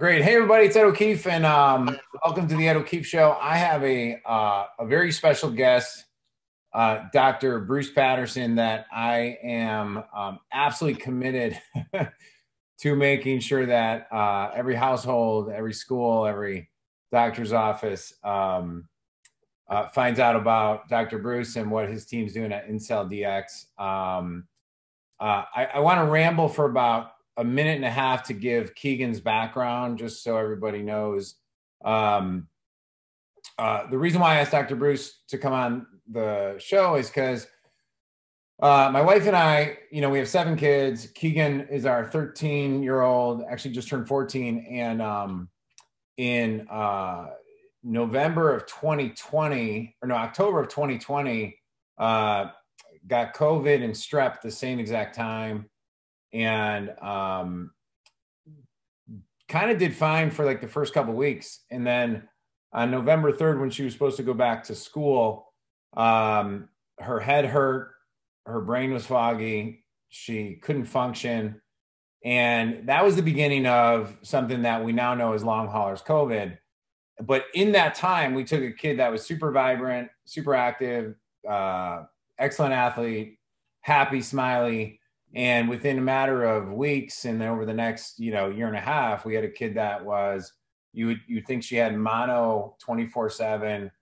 Great. Hey, everybody, it's Ed O'Keefe, and welcome to the Ed O'Keefe Show. I have a very special guest, Dr. Bruce Patterson, that I am absolutely committed to making sure that every household, every school, every doctor's office finds out about Dr. Bruce and what his team's doing at IncelDX. I want to ramble for about a minute and a half to give Keegan's background, just so everybody knows. The reason why I asked Dr. Bruce to come on the show is because my wife and I, we have 7 kids. Keegan is our 13-year-old, actually just turned 14. And in October of 2020, got COVID and strep at the same exact time. And kind of did fine for like the first couple of weeks. And then on November 3rd, when she was supposed to go back to school, her head hurt, her brain was foggy, she couldn't function. And that was the beginning of something that we now know as long haulers COVID. But in that time, we took a kid that was super vibrant, super active, excellent athlete, happy, smiley. And within a matter of weeks, and then over the next, year and a half, we had a kid that was, you'd think she had mono 24/7.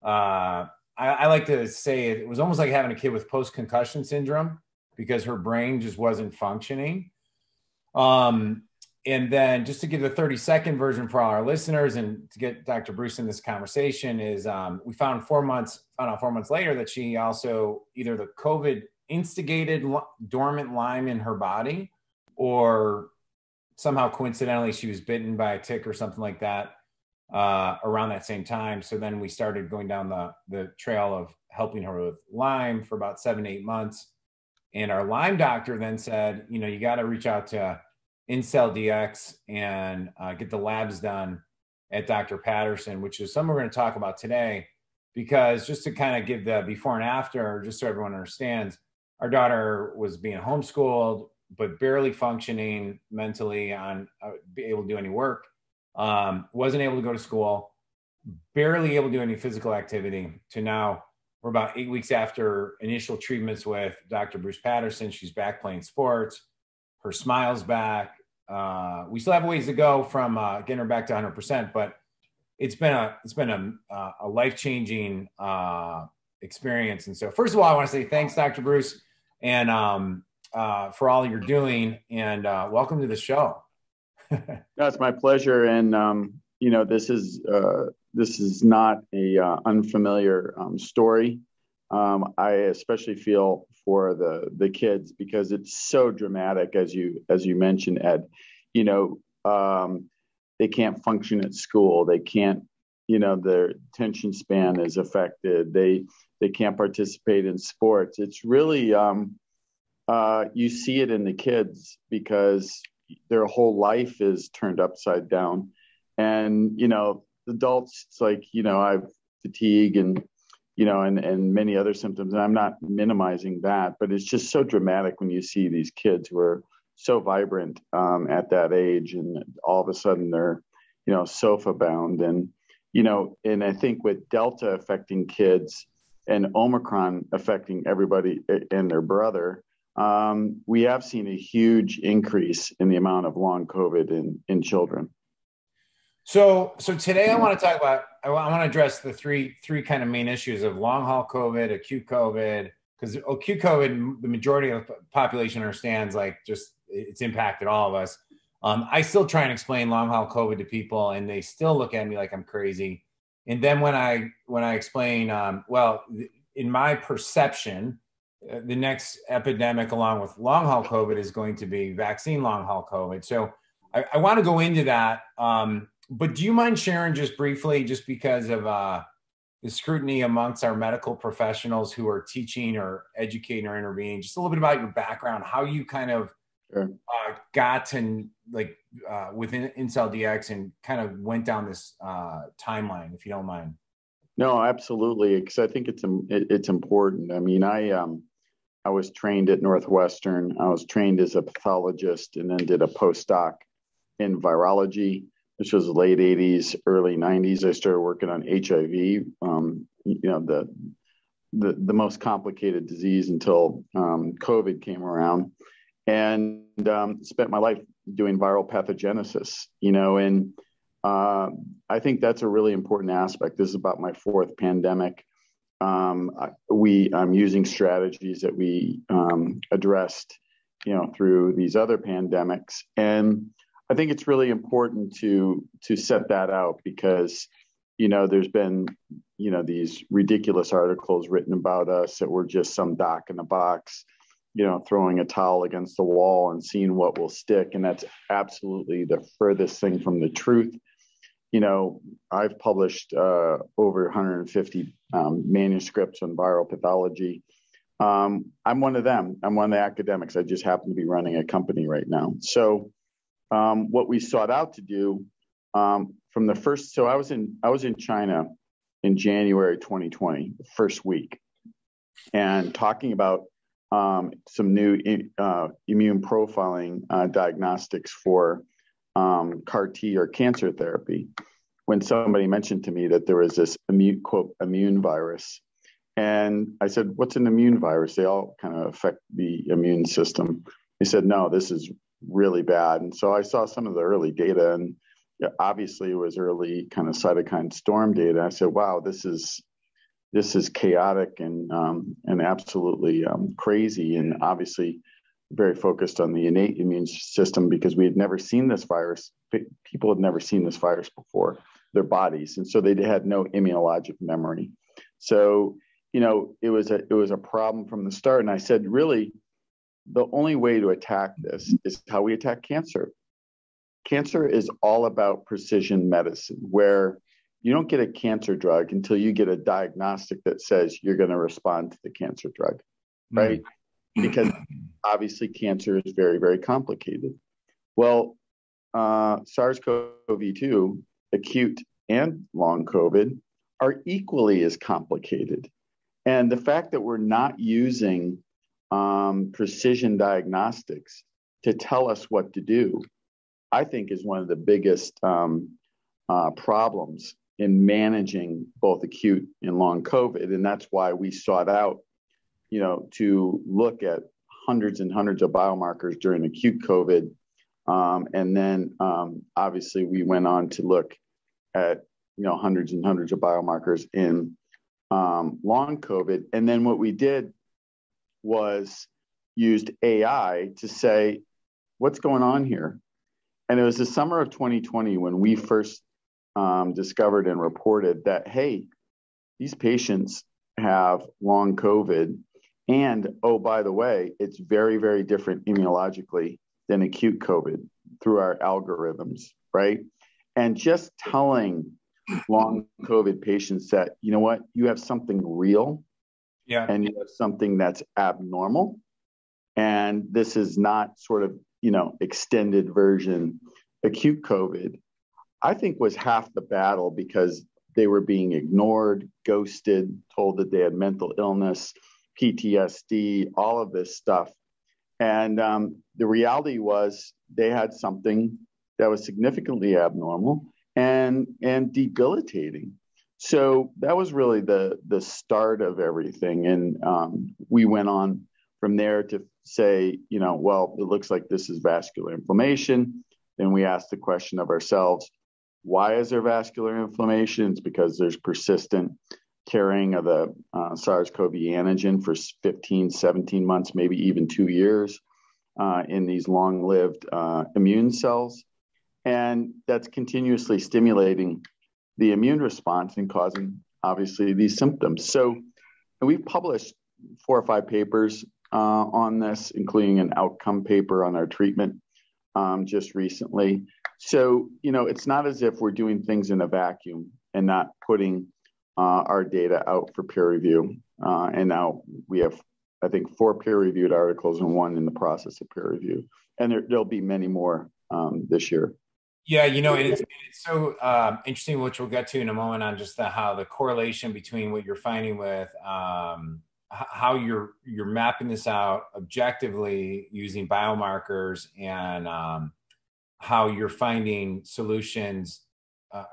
I like to say it was almost like having a kid with post-concussion syndrome because her brain just wasn't functioning. And then just to give the 30-second version for all our listeners and to get Dr. Bruce in this conversation is we found out 4 months later that she also either the COVID instigated dormant Lyme in her body, or somehow coincidentally she was bitten by a tick or something like that around that same time. So then we started going down the trail of helping her with Lyme for about 7-8 months. And our Lyme doctor then said, you got to reach out to IncelDX and get the labs done at Dr. Patterson, which is something we're going to talk about today, because just to kind of give the before and after, just so everyone understands, our daughter was being homeschooled, but barely functioning mentally on be able to do any work, wasn't able to go to school, barely able to do any physical activity, to now we're about 8 weeks after initial treatments with Dr. Bruce Patterson. She's back playing sports. Her smile's back. We still have ways to go from getting her back to 100%, but it's been a life-changing experience. And so first of all, I want to say thanks, Dr. Bruce, and for all you're doing, and welcome to the show. No, it's my pleasure. And, this is not a unfamiliar story. I especially feel for the kids because it's so dramatic, as you mentioned, Ed. They can't function at school. They can't, their attention span is affected. They can't participate in sports. It's really, you see it in the kids because their whole life is turned upside down. And, adults, it's like, I have fatigue and, and many other symptoms. And I'm not minimizing that, but it's just so dramatic when you see these kids who are so vibrant at that age, and all of a sudden they're, sofa bound. And, and I think with Delta affecting kids and Omicron affecting everybody and their brother, we have seen a huge increase in the amount of long COVID in children. So today I want to talk about, I want to address the three kind of main issues of long haul COVID, acute COVID, because acute COVID, the majority of the population understands, like, just it's impacted all of us. I still try and explain long haul COVID to people, and they still look at me like I'm crazy. And then when I explain, in my perception, the next epidemic along with long haul COVID is going to be vaccine long haul COVID. So I want to go into that. But do you mind sharing just briefly, just because of the scrutiny amongst our medical professionals who are teaching or educating or intervening, just a little bit about your background, how you kind of got to within IncelDX and kind of went down this timeline, if you don't mind. No, absolutely, because I think it's important. I mean, I was trained at Northwestern. I was trained as a pathologist and then did a postdoc in virology. This was late 80s, early 90s. I started working on HIV, the most complicated disease until COVID came around, and spent my life doing viral pathogenesis, and I think that's a really important aspect. This is about my fourth pandemic. I'm using strategies that we addressed, through these other pandemics. And I think it's really important to set that out because, there's been, these ridiculous articles written about us that we're just some doc in a box, throwing a towel against the wall and seeing what will stick. And that's absolutely the furthest thing from the truth. I've published over 150 manuscripts on viral pathology. I'm one of them. I'm one of the academics. I just happen to be running a company right now. So what we sought out to do from the first, so I was in China in January 2020, the first week, and talking about some new immune profiling diagnostics for CAR T or cancer therapy, when somebody mentioned to me that there was this immune virus. And I said, what's an immune virus? They all kind of affect the immune system. He said, no, this is really bad. And so I saw some of the early data, and obviously it was early kind of cytokine storm data. I said, wow, this is chaotic and absolutely crazy, and obviously very focused on the innate immune system because we had never seen this virus. People had never seen this virus before, their bodies, and so they had no immunologic memory. So, it was a problem from the start. And I said, really, the only way to attack this is how we attack cancer. Cancer is all about precision medicine, where you don't get a cancer drug until you get a diagnostic that says you're going to respond to the cancer drug, right? Because obviously cancer is very, very complicated. Well, SARS-CoV-2, acute and long COVID, are equally as complicated. And the fact that we're not using precision diagnostics to tell us what to do, I think is one of the biggest problems in managing both acute and long COVID. And that's why we sought out, to look at hundreds and hundreds of biomarkers during acute COVID. And then obviously we went on to look at, hundreds and hundreds of biomarkers in long COVID. And then what we did was used AI to say, what's going on here? And it was the summer of 2020 when we first discovered and reported that, hey, these patients have long COVID. And, oh, by the way, it's very, very different immunologically than acute COVID through our algorithms, right? And just telling long COVID patients that, you know what, you have something real, and you have something that's abnormal. And this is not sort of, extended version acute COVID, I think was half the battle, because they were being ignored, ghosted, told that they had mental illness, PTSD, all of this stuff. And the reality was they had something that was significantly abnormal and debilitating. So that was really the start of everything. And we went on from there to say, well, it looks like this is vascular inflammation. Then we asked the question of ourselves, why is there vascular inflammation? It's because there's persistent carrying of the SARS-CoV antigen for 15, 17 months, maybe even 2 years in these long-lived immune cells. And that's continuously stimulating the immune response and causing, obviously, these symptoms. So we've published 4 or 5 papers on this, including an outcome paper on our treatment just recently. So, it's not as if we're doing things in a vacuum and not putting our data out for peer review. And now we have, I think, 4 peer-reviewed articles and 1 in the process of peer review. And there'll be many more this year. Yeah, and it's so interesting, which we'll get to in a moment, on just how the correlation between what you're finding with how you're mapping this out objectively using biomarkers and how you're finding solutions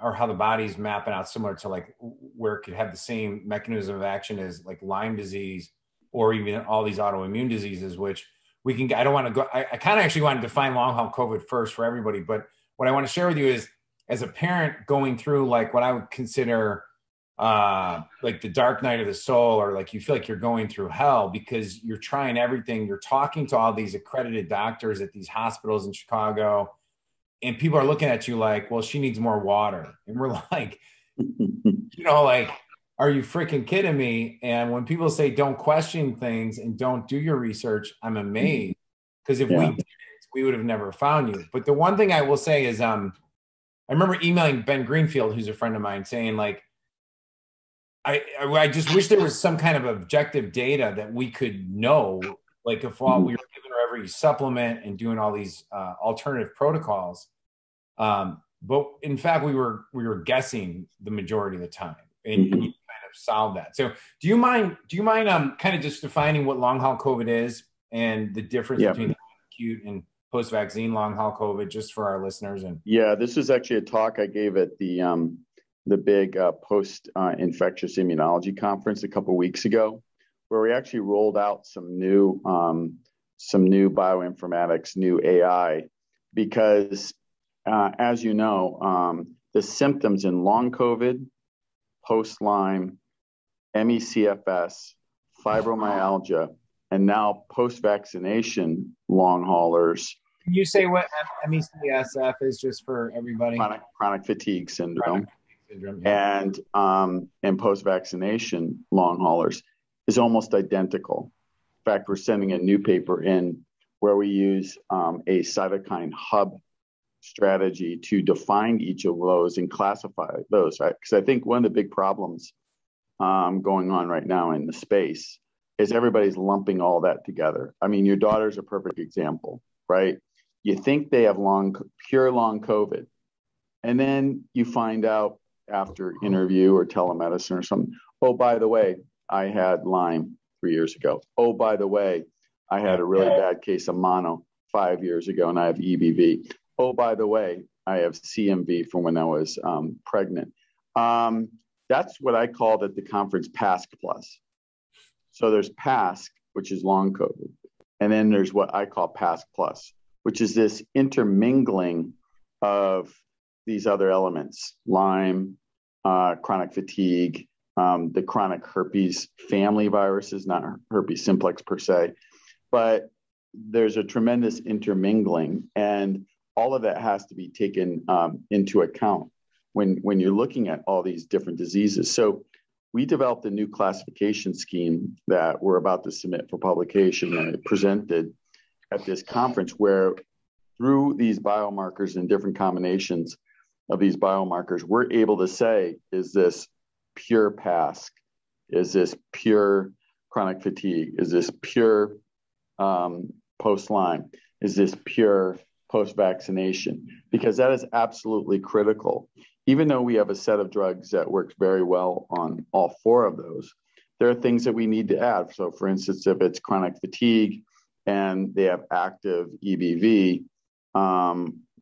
or how the body's mapping out similar to like where it could have the same mechanism of action as like Lyme disease or even all these autoimmune diseases, which we can, I don't want to go, I kind of actually want to define long haul COVID first for everybody. But what I want to share with you is, as a parent going through like what I would consider like the dark night of the soul, or like you feel like you're going through hell because you're trying everything. You're talking to all these accredited doctors at these hospitals in Chicago, and people are looking at you like, well, she needs more water. And we're like, like, are you freaking kidding me? And when people say don't question things and don't do your research, I'm amazed, because if we did, we would have never found you. But the one thing I will say is, I remember emailing Ben Greenfield, who's a friend of mine, saying like, I just wish there was some kind of objective data that we could know, like if while we were giving her every supplement and doing all these alternative protocols. But in fact, we were guessing the majority of the time, and you kind of solved that. So do you mind kind of just defining what long haul COVID is and the difference between acute and post-vaccine long haul COVID, just for our listeners? And this is actually a talk I gave at the big post-infectious immunology conference a couple of weeks ago, where we actually rolled out some new bioinformatics, new AI, because as you know, the symptoms in long COVID, post-Lyme, ME/CFS, fibromyalgia, and now post-vaccination long haulers. Can you say what ME/CFS is, just for everybody? Chronic fatigue syndrome. And post-vaccination long haulers is almost identical. In fact, we're sending a new paper in where we use a cytokine hub strategy to define each of those and classify those, right? Because I think one of the big problems going on right now in the space is everybody's lumping all that together. I mean, your daughter's a perfect example, right? You think they have pure long COVID, and then you find out after interview or telemedicine or something, oh, by the way, I had Lyme 3 years ago. Oh, by the way, I had a really bad case of mono 5 years ago, and I have EBV. Oh, by the way, I have CMV from when I was pregnant. That's what I called at the conference PASC plus. So there's PASC, which is long COVID, and then there's what I call PASC plus, which is this intermingling of these other elements: Lyme, chronic fatigue, the chronic herpes family viruses, not herpes simplex per se, but there's a tremendous intermingling, and all of that has to be taken into account when you're looking at all these different diseases. So we developed a new classification scheme that we're about to submit for publication and presented at this conference, where through these biomarkers and different combinations of these biomarkers, we're able to say, is this pure PASC? Is this pure chronic fatigue? Is this pure post-Lyme? Is this pure post-vaccination? Because that is absolutely critical. Even though we have a set of drugs that works very well on all four of those, there are things that we need to add. So for instance, if it's chronic fatigue and they have active EBV,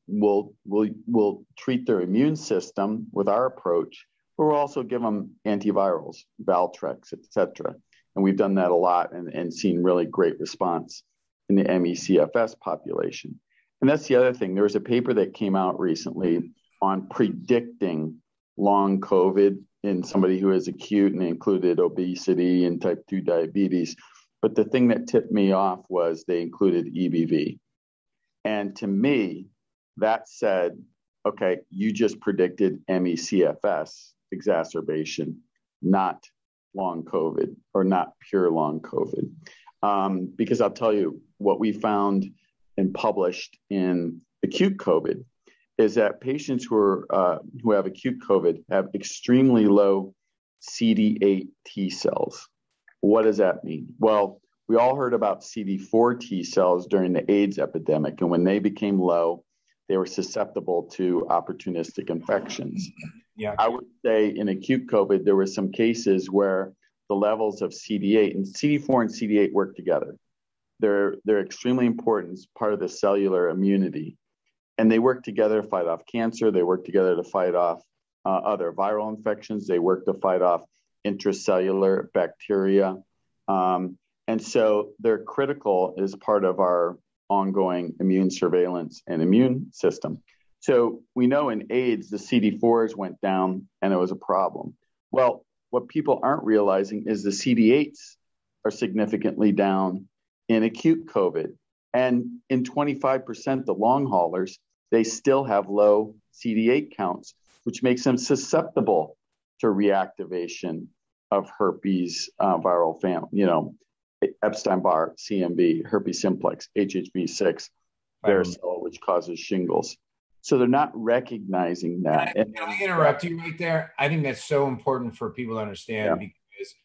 we'll treat their immune system with our approach, but we'll also give them antivirals, Valtrex, et cetera. And we've done that a lot and seen really great response in the ME/CFS population. And that's the other thing. There was a paper that came out recently on predicting long COVID in somebody who is acute, and included obesity and type 2 diabetes. But the thing that tipped me off was they included EBV. And to me, that said, okay, you just predicted ME/CFS exacerbation, not long COVID, or not pure long COVID. Because I'll tell you what we found and published in acute COVID is that patients who have acute COVID have extremely low CD8 T cells. What does that mean? Well, we all heard about CD4 T cells during the AIDS epidemic, and when they became low, they were susceptible to opportunistic infections. Yeah, I would say in acute COVID, there were some cases where the levels of CD8, and CD4 and CD8 work together. They're extremely important as part of the cellular immunity. And they work together to fight off cancer. They work together to fight off other viral infections. They work to fight off intracellular bacteria. And so they're critical as part of our ongoing immune surveillance and immune system. So we know in AIDS, the CD4s went down and it was a problem. Well, what people aren't realizing is the CD8s are significantly down in acute COVID. And in 25%, the long haulers, they still have low CD8 counts, which makes them susceptible to reactivation of herpes viral family, Epstein-Barr, CMV, herpes simplex, HHV6, varicella, which causes shingles. So they're not recognizing that. Can I interrupt you right there? I think that's so important for people to understand because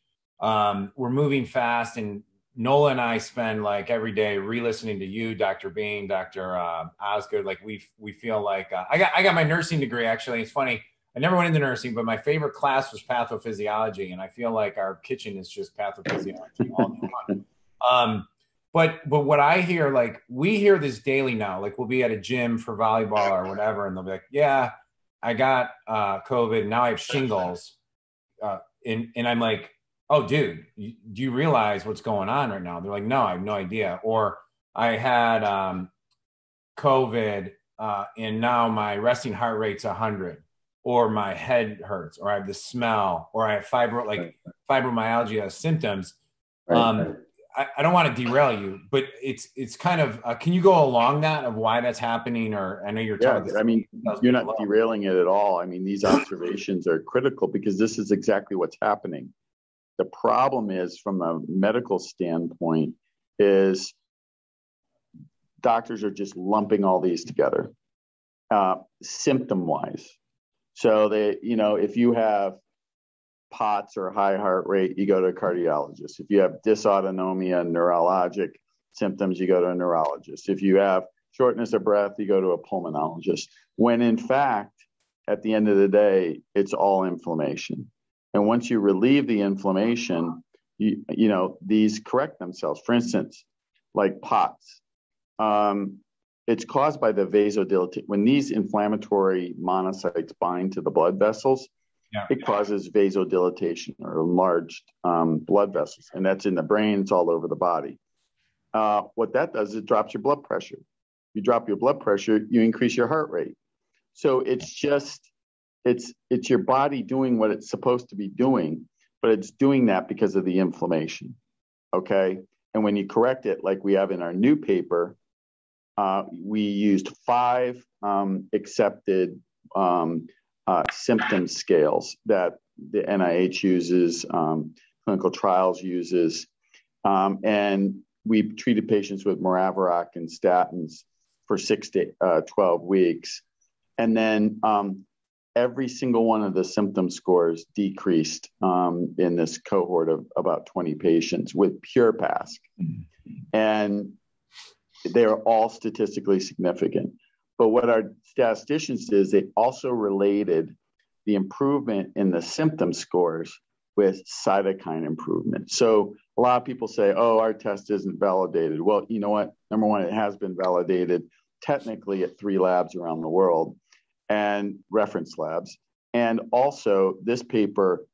we're moving fast, and Nola and I spend like every day re-listening to you, Dr. Bean, Dr. Osgood. Like we feel like I got my nursing degree. Actually, it's funny. I never went into nursing, but my favorite class was pathophysiology, and I feel like our kitchen is just pathophysiology all day long. But what I hear, like we hear this daily now, like we'll be at a gym for volleyball or whatever, and they'll be like, yeah, I got COVID. Now I have shingles. And I'm like, oh, dude, do you realize what's going on right now? They're like, no, I have no idea. Or I had COVID and now my resting heart rate's 100, or my head hurts, or I have the smell, or I have fibromyalgia symptoms. I don't want to derail you, but it's kind of, can you go along that of why that's happening? Or I know you're talking. I mean, you're not derailing it at all. I mean, these observations are critical because this is exactly what's happening. The problem is, from a medical standpoint, is doctors are just lumping all these together, symptom-wise. So if you have POTS or high heart rate, you go to a cardiologist. If you have dysautonomia, neurologic symptoms, you go to a neurologist. If you have shortness of breath, you go to a pulmonologist. When in fact, at the end of the day, it's all inflammation. And once you relieve the inflammation, these correct themselves. For instance, like POTS, it's caused by the vasodilatation. When these inflammatory monocytes bind to the blood vessels, it causes vasodilatation or enlarged blood vessels. And that's in the brain. It's all over the body. What that does is it drops your blood pressure. You drop your blood pressure, you increase your heart rate. So it's your body doing what it's supposed to be doing, but it's doing that because of the inflammation. Okay. And when you correct it, like we have in our new paper, we used 5 accepted symptom scales that the NIH uses, clinical trials uses, and we treated patients with Maraviroc and statins for 6 to 12 weeks. And then every single one of the symptom scores decreased in this cohort of about 20 patients with pure PASC. And they are all statistically significant. But what our statisticians did is they also related the improvement in the symptom scores with cytokine improvement. So a lot of people say, oh, our test isn't validated. Well, you know what? Number one, it has been validated technically at 3 labs around the world and reference labs. And also this paper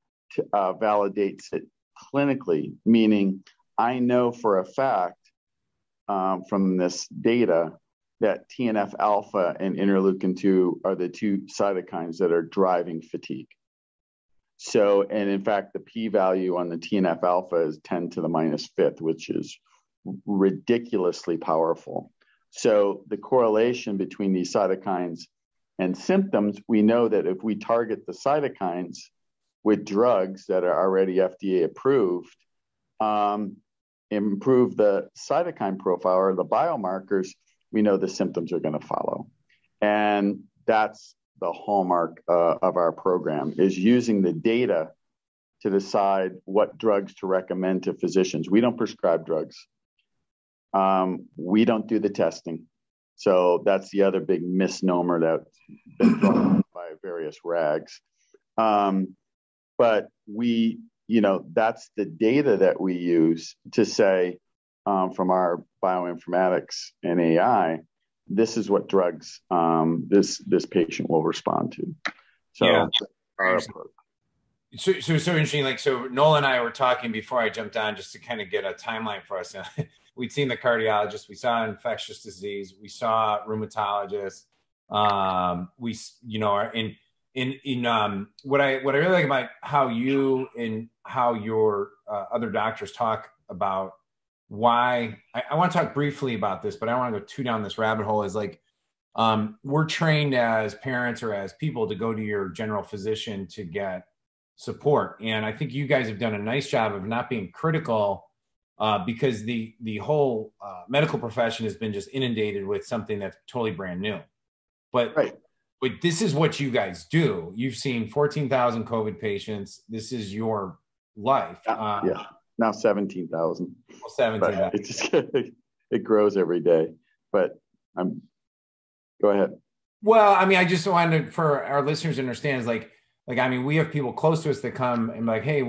validates it clinically, meaning I know for a fact from this data that TNF alpha and interleukin 2 are the 2 cytokines that are driving fatigue. So, and in fact, the p-value on the TNF alpha is 10 to the minus 5th, which is ridiculously powerful. So the correlation between these cytokines and symptoms, we know that if we target the cytokines with drugs that are already FDA approved, improve the cytokine profile or the biomarkers, we know the symptoms are going to follow. And that's the hallmark of our program, is using the data to decide what drugs to recommend to physicians. We don't prescribe drugs. We don't do the testing. So that's the other big misnomer that's been thrown by various rags. But we, that's the data that we use to say from our bioinformatics and AI this is what drugs this patient will respond to. So Yeah. our approach. So interesting. Like, so Noel and I were talking before I jumped on just to kind of get a timeline for us. We'd seen the cardiologist, we saw infectious disease, we saw rheumatologist. We, you know, are in what I really like about how you and how your other doctors talk about why I want to talk briefly about this, but I don't want to go too down this rabbit hole. Is like, we're trained as parents or as people to go to your general physician to get support. And I think you guys have done a nice job of not being critical because the whole medical profession has been just inundated with something that's totally brand new. But right. But this is what you guys do. You've seen 14,000 COVID patients. This is your life. Yeah, now 17,000. 17,000. It just it grows every day. But go ahead. Well, I mean, I just wanted for our listeners to understand is like I mean, we have people close to us that come and like, hey,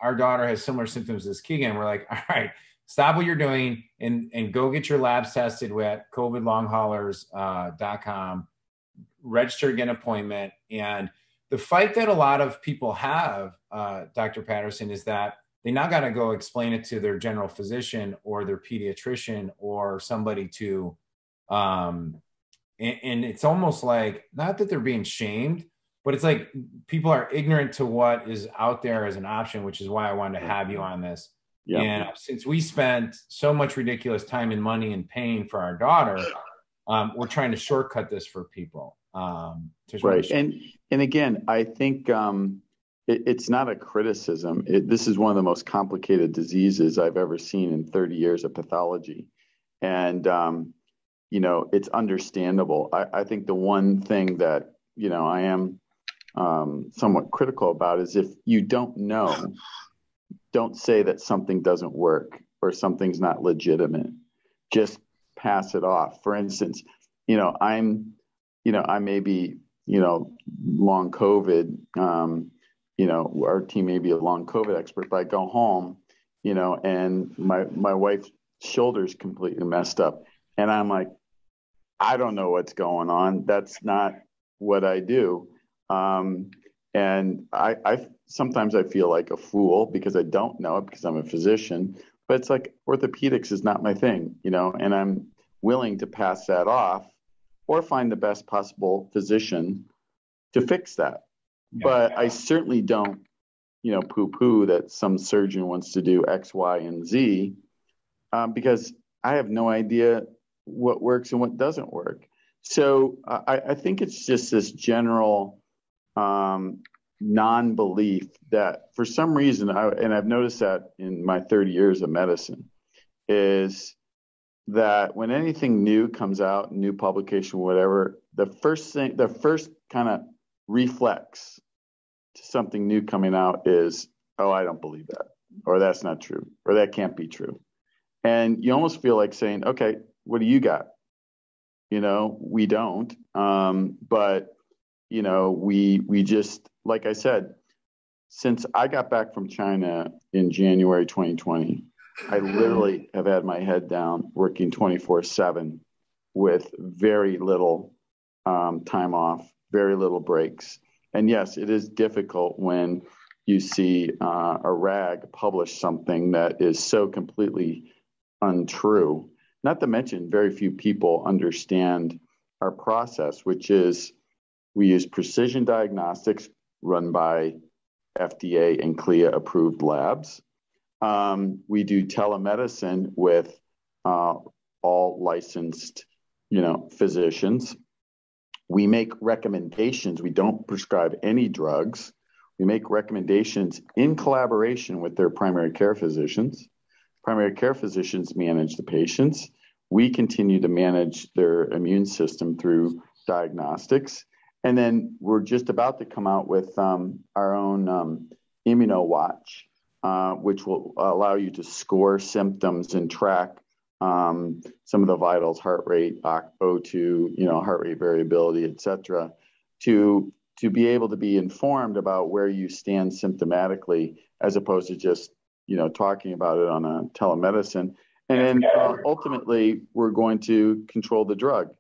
our daughter has similar symptoms as Keegan. We're like, all right, stop what you're doing and go get your labs tested at covidlonghaulers.com, register, get an appointment. And the fight that a lot of people have, Dr. Patterson, is that they now got to go explain it to their general physician or their pediatrician or somebody to, and it's almost like, not that they're being shamed, but it's like people are ignorant to what is out there as an option, which is why I wanted to have you on this. Yeah. And since we spent so much ridiculous time and money and pain for our daughter, we're trying to shortcut this for people. Right. And again, I think it's not a criticism. This is one of the most complicated diseases I've ever seen in 30 years of pathology. And, you know, it's understandable. I think the one thing that, you know, I am somewhat critical about is if you don't know, don't say that something doesn't work or something's not legitimate. Just pass it off. For instance, you know, I may be, you know, long COVID, you know, our team may be a long COVID expert, but I go home, you know, and my wife's shoulder's completely messed up. And I'm like, I don't know what's going on. That's not what I do. And I sometimes I feel like a fool because I don't know it because I'm a physician, but it's like orthopedics is not my thing, you know, and I'm willing to pass that off or find the best possible physician to fix that. Yeah. But I certainly don't, you know, poo-poo that some surgeon wants to do X, Y, and Z because I have no idea what works and what doesn't work. So I think it's just this general non-belief that for some reason, and I've noticed that in my 30 years of medicine, is that when anything new comes out, new publication, whatever, the first kind of reflex to something new coming out is, oh, I don't believe that, or that's not true, or that can't be true. And you almost feel like saying, okay, what do you got? You know, we don't. But, you know, we just, like I said, since I got back from China in January 2020, I literally have had my head down working 24/7 with very little time off, very little breaks. And yes, it is difficult when you see a rag publish something that is so completely untrue. Not to mention, very few people understand our process, which is we use precision diagnostics run by FDA and CLIA approved labs. We do telemedicine with all licensed, you know, physicians. We make recommendations. We don't prescribe any drugs. We make recommendations in collaboration with their primary care physicians. Primary care physicians manage the patients. We continue to manage their immune system through diagnostics. And then we're just about to come out with our own ImmunoWatch, which will allow you to score symptoms and track some of the vitals, heart rate, O2, you know, heart rate variability, et cetera, to be able to be informed about where you stand symptomatically as opposed to just, you know, talking about it on a telemedicine. And then ultimately, we're going to control the drug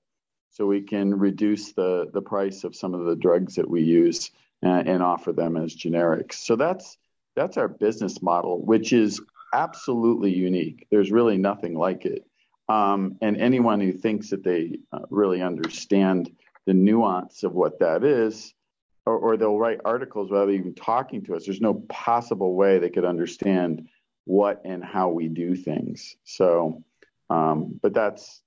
so we can reduce the price of some of the drugs that we use and offer them as generics. So that's our business model, which is absolutely unique. There's really nothing like it. And anyone who thinks that they really understand the nuance of what that is, or they'll write articles without even talking to us, there's no possible way they could understand what and how we do things. So, but that's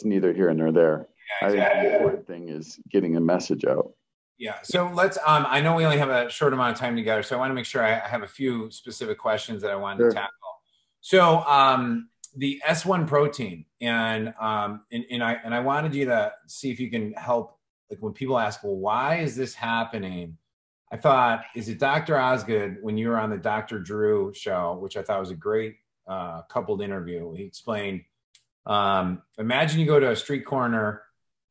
neither here nor there. Yeah, exactly. I think the important thing is getting a message out. Yeah. So let's, I know we only have a short amount of time together, so I want to make sure I have a few specific questions that I wanted to tackle. So the S1 protein, and I wanted you to see if you can help, like when people ask, well, why is this happening? I thought, is it Dr. Osgood, when you were on the Dr. Drew show, which I thought was a great coupled interview, he explained, imagine you go to a street corner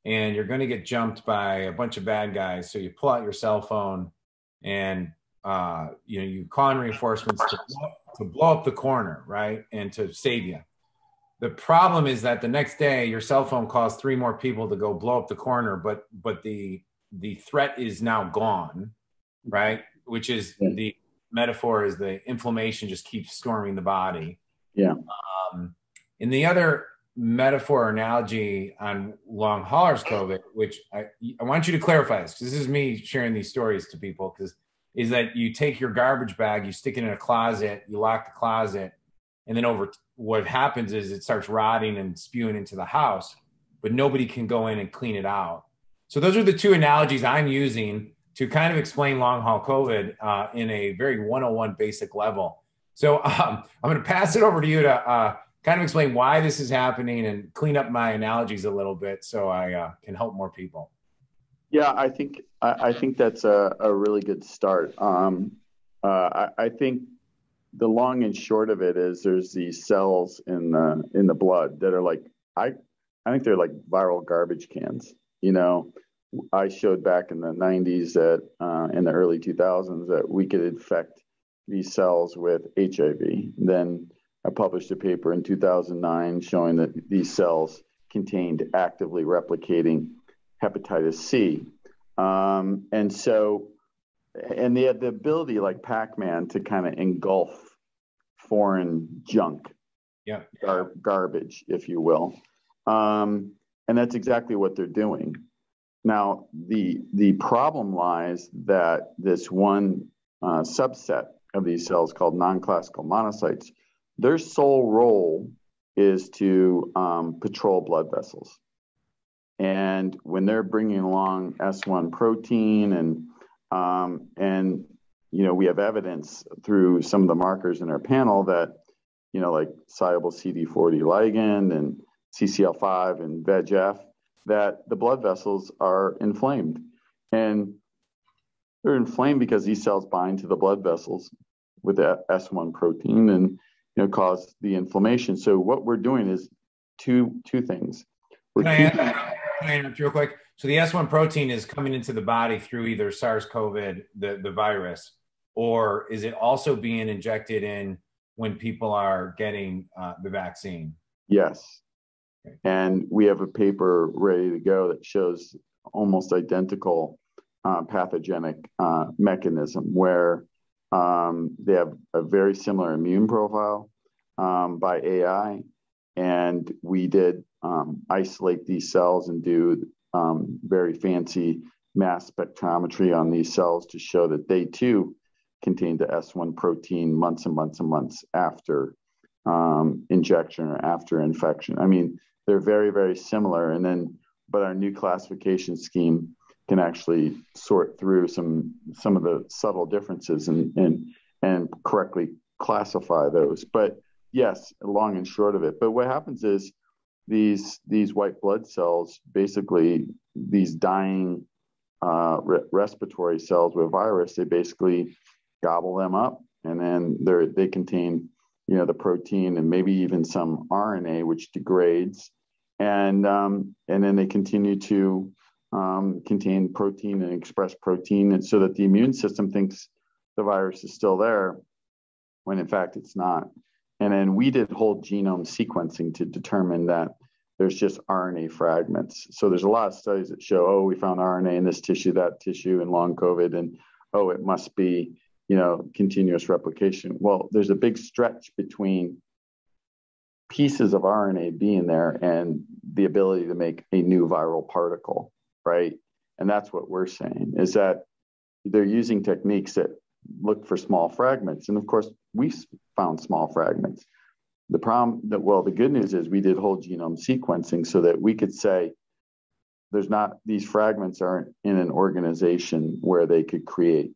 and you're going to get jumped by a bunch of bad guys. So you pull out your cell phone and you call in reinforcements to blow up the corner, right? And to save you. The problem is that the next day your cell phone calls 3 more people to go blow up the corner, but the threat is now gone, right? Which is the metaphor is the inflammation just keeps storming the body. Yeah. And the other metaphor or analogy on long haulers COVID, which I want you to clarify this, because this is me sharing these stories to people, is that you take your garbage bag, you stick it in a closet, you lock the closet, and then what happens is it starts rotting and spewing into the house, but nobody can go in and clean it out. So those are the 2 analogies I'm using to kind of explain long haul COVID in a very 101 basic level. So I'm going to pass it over to you to kind of explain why this is happening and clean up my analogies a little bit so I can help more people. Yeah, I think that's a really good start. I think the long and short of it is there's these cells in the blood that are like, I think they're like viral garbage cans. I showed back in the 90s that in the early 2000s that we could infect these cells with HIV. Then I published a paper in 2009 showing that these cells contained actively replicating hepatitis C. And they had the ability, like Pac-Man, to kind of engulf foreign junk, garbage, if you will. And that's exactly what they're doing. Now, the problem lies that this one subset of these cells called non-classical monocytes, their sole role is to patrol blood vessels. And when they're bringing along S1 protein and we have evidence through some of the markers in our panel that, like soluble CD40 ligand and CCL5 and VEGF, that the blood vessels are inflamed. And they're inflamed because these cells bind to the blood vessels with the S1 protein and cause the inflammation. So what we're doing is two things. Can I interrupt real quick? So the S1 protein is coming into the body through either SARS-CoV, the virus, or is it also being injected in when people are getting the vaccine? Yes. Okay. And we have a paper ready to go that shows almost identical pathogenic mechanism where they have a very similar immune profile by AI. And we did isolate these cells and do very fancy mass spectrometry on these cells to show that they too contain the S1 protein months and months and months after injection or after infection. I mean, they're very, very similar. But our new classification scheme can actually sort through some of the subtle differences and correctly classify those. But yes, long and short of it. But what happens is these white blood cells, basically these dying respiratory cells with virus, they basically gobble them up, and then they contain the protein and maybe even some RNA which degrades, and then they continue to contain protein and express protein, and so that the immune system thinks the virus is still there when in fact it's not. And then we did whole genome sequencing to determine that there's just RNA fragments. So there's a lot of studies that show, oh, we found RNA in this tissue, that tissue, in long COVID, and oh, it must be, continuous replication. Well, there's a big stretch between pieces of RNA being there and the ability to make a new viral particle, right? And that's what we're saying, is that they're using techniques that look for small fragments. And of course, we found small fragments. The good news is we did whole genome sequencing so that we could say these fragments aren't in an organization where they could create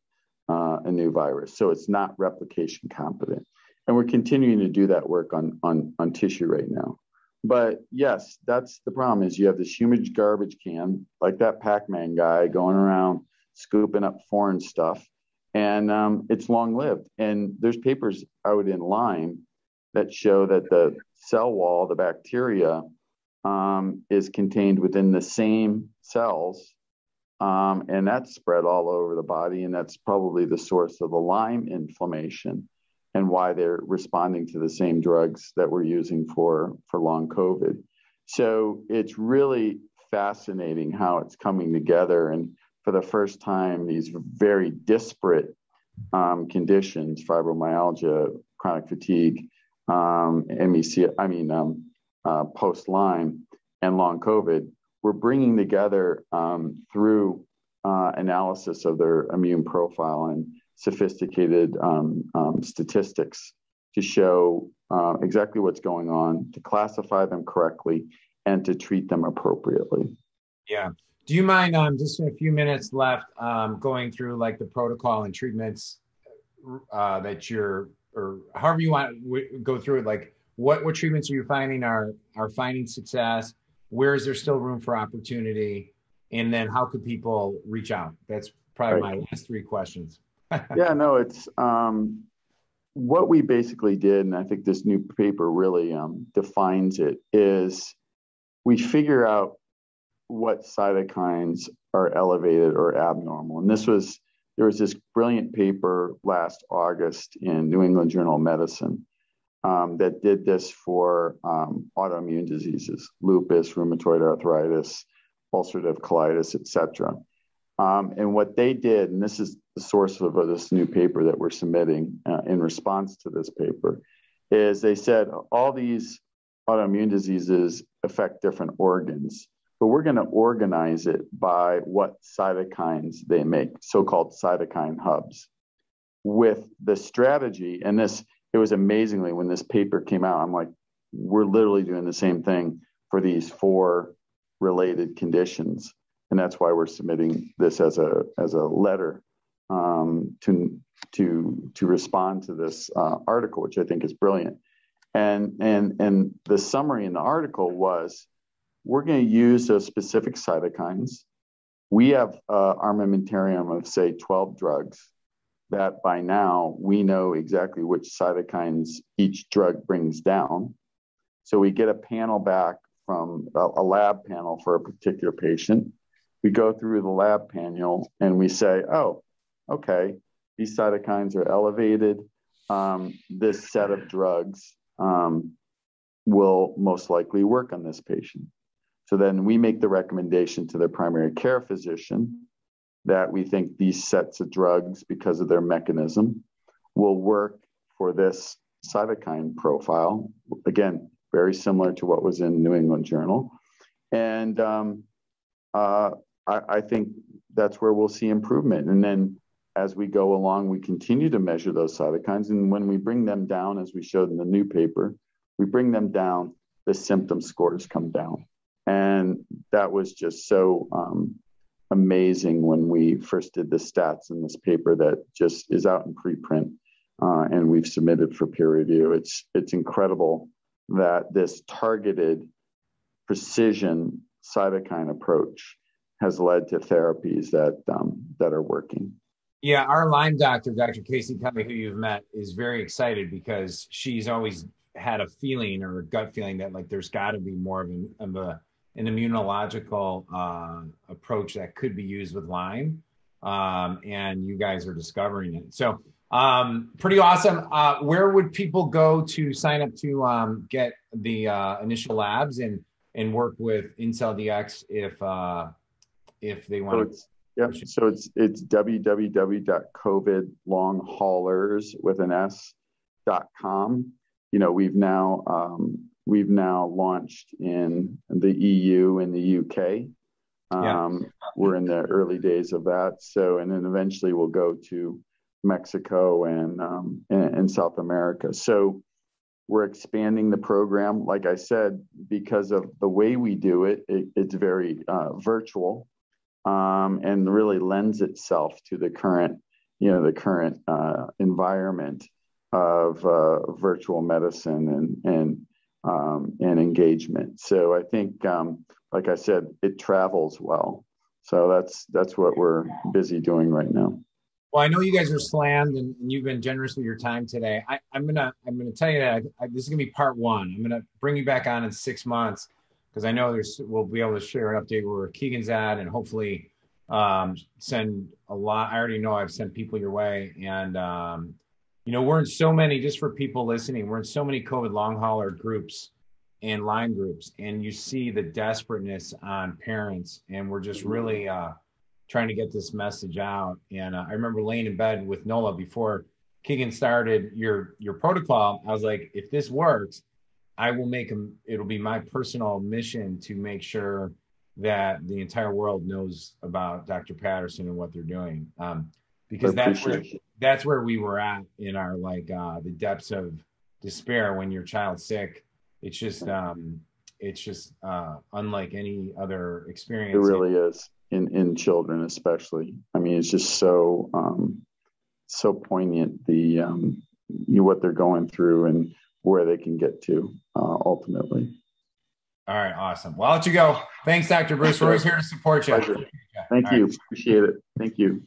a new virus. So it's not replication competent. And we're continuing to do that work on tissue right now. But yes, that's the problem, is you have this huge garbage can, like that Pac-Man guy going around scooping up foreign stuff. And it's long-lived. And there's papers out in Lyme that show that the cell wall, the bacteria, is contained within the same cells. And that's spread all over the body. And that's probably the source of the Lyme inflammation and why they're responding to the same drugs that we're using for long COVID. So it's really fascinating how it's coming together. And for the first time, these very disparate conditions, fibromyalgia, chronic fatigue, post-Lyme and long COVID, we're bringing together through analysis of their immune profile and sophisticated statistics to show exactly what's going on, to classify them correctly, and to treat them appropriately. Yeah. Do you mind, just in a few minutes left, going through like the protocol and treatments that or however you want to go through it, like what treatments are you finding are finding success? Where is there still room for opportunity? And then how could people reach out? That's probably my last three questions. Yeah, no, it's what we basically did, and I think this new paper really defines it, is we figure out what cytokines are elevated or abnormal. And there was this brilliant paper last August in New England Journal of Medicine that did this for autoimmune diseases, lupus, rheumatoid arthritis, ulcerative colitis, et cetera. And what they did, and this is the source of this new paper that we're submitting in response to this paper, is they said all these autoimmune diseases affect different organs, but we're going to organize it by what cytokines they make, so-called cytokine hubs. With the strategy, and it was amazingly when this paper came out, I'm like, we're literally doing the same thing for these 4 related conditions. And that's why we're submitting this as a letter to respond to this article, which I think is brilliant. And the summary in the article was, we're going to use those specific cytokines. We have armamentarium of, say, 12 drugs that by now we know exactly which cytokines each drug brings down. So we get a panel back from a lab panel for a particular patient. We go through the lab panel and we say, oh, okay, these cytokines are elevated. This set of drugs will most likely work on this patient. So then we make the recommendation to their primary care physician that we think these sets of drugs, because of their mechanism, will work for this cytokine profile. Again, very similar to what was in New England Journal. And I think that's where we'll see improvement. And then as we go along, we continue to measure those cytokines. And when we bring them down, as we showed in the new paper, we bring them down, the symptom scores come down. And that was just so amazing when we first did the stats in this paper that just is out in preprint and we've submitted for peer review. It's incredible that this targeted precision cytokine approach has led to therapies that are working. Yeah, our Lyme doctor, Dr. Casey Cummy, who you've met, is very excited because she's always had a feeling or a gut feeling that like there's got to be more of an immunological approach that could be used with Lyme. and you guys are discovering it. So pretty awesome. Where would people go to sign up to get the initial labs and work with IncelDX if they want to? Yep. So it's www.covidlonghaulers.com. You know, we've now launched in the EU and the UK. We're in the early days of that. So, and then eventually we'll go to Mexico and South America. So we're expanding the program. Like I said, because of the way we do it, it's very virtual. And really lends itself to the current environment of virtual medicine and engagement. So I think, like I said, it travels well. So that's what we're busy doing right now. Well, I know you guys are slammed and you've been generous with your time today. I'm gonna tell you that this is gonna be part one. I'm gonna bring you back on in 6 months, because I know we'll be able to share an update where Keegan's at, and hopefully send a lot. I already know I've sent people your way, and we're in so many, just for people listening, we're in so many COVID long hauler groups and line groups, and you see the desperateness on parents, and we're just really trying to get this message out. And I remember laying in bed with Nola before Keegan started your protocol. I was like, if this works, I will it'll be my personal mission to make sure that the entire world knows about Dr. Patterson and what they're doing. Because that's where we were at in our, the depths of despair when your child's sick. It's just unlike any other experience. It really is in children, especially. I mean, it's just so poignant, what they're going through and where they can get to ultimately. All right, awesome. Well, I'll let you go. Thanks, Dr. Bruce. We're always here to support you. Pleasure. Thank you. Appreciate it. Thank you.